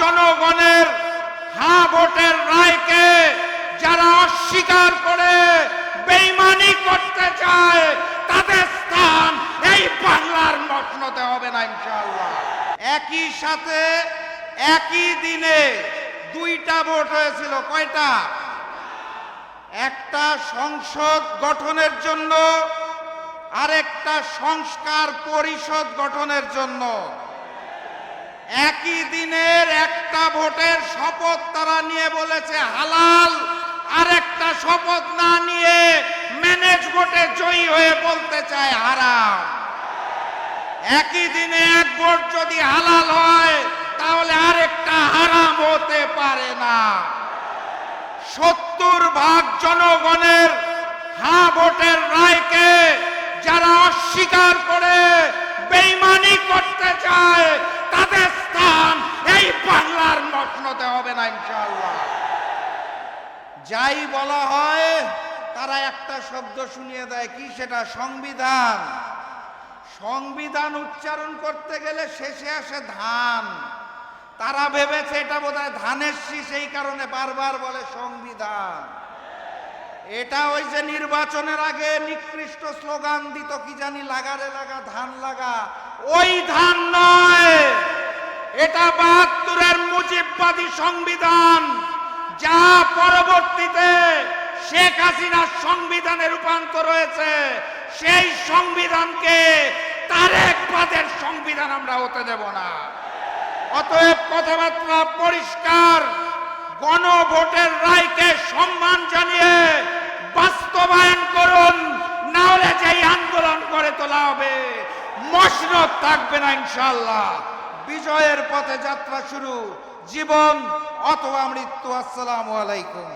জনগণের হ্যাঁ ভোটের রায়কে যারা অস্বীকার করে বেঈমানি করতে চায় তাদের স্থান এই বাংলার মসনদে হবে না ইনশাআল্লাহ। একই সাথে একই দিনে দুইটা ভোট হয়েছিল। কয়টা? একটা সংসদ গঠনের জন্য, আরেকটা সংস্কার পরিষদ গঠনের জন্য। একই দিনের একটা ভোটের শপথ তারা নিয়ে বলেছে হালাল, আরেকটা শপথ না নিয়ে ম্যানেজ ভোটে জয়ী হয়ে বলতে চায় হারাম। একই দিনে এক ভোট যদি হালাল হয় তাহলে আরেকটা হারাম হতে পারে না। 70% জনগণের হ্যাঁ ভোটের রায়কে যারা অস্বীকার করে বেঈমানি করতে চায় তাদের স্থান এই বাংলার মসনদে হবে না ইনশাআল্লাহ। যাই বলা হয় তারা একটা শব্দ শুনিয়ে দেয়, কি সেটা? সংবিধান। সংবিধান উচ্চারণ করতে গেলে শেষে আসে ধান। তারা ভেবেছে এটা বোধহয় ধানের শীষ, এই কারণে বারবার বলে সংবিধান। এটা ওই যে নির্বাচনের আগে নিকৃষ্ট স্লোগান দিত, কি জানি, লাগারে লাগা ধান লাগা, ওই ধান নয়। এটা ৭২-এর মুজিববাদী সংবিধান, যা পরবর্তীতে শেখ হাসিনার সংবিধানে রূপান্তর হয়েছে। সেই সংবিধানকে তারেক বাদের সংবিধান আমরা হতে দেব না। অতএব কথাবার্তা পরিষ্কার, গণভোটের রায়কে সম্মান জানিয়ে বাস্তবায়ন করুন, না হলে যেই আন্দোলন করে তোলা হবে মসনদ থাকবে না ইনশাআল্লাহ। বিজয়ের পথে যাত্রা শুরু, জীবন অথবা মৃত্যু। আসসালামু আলাইকুম।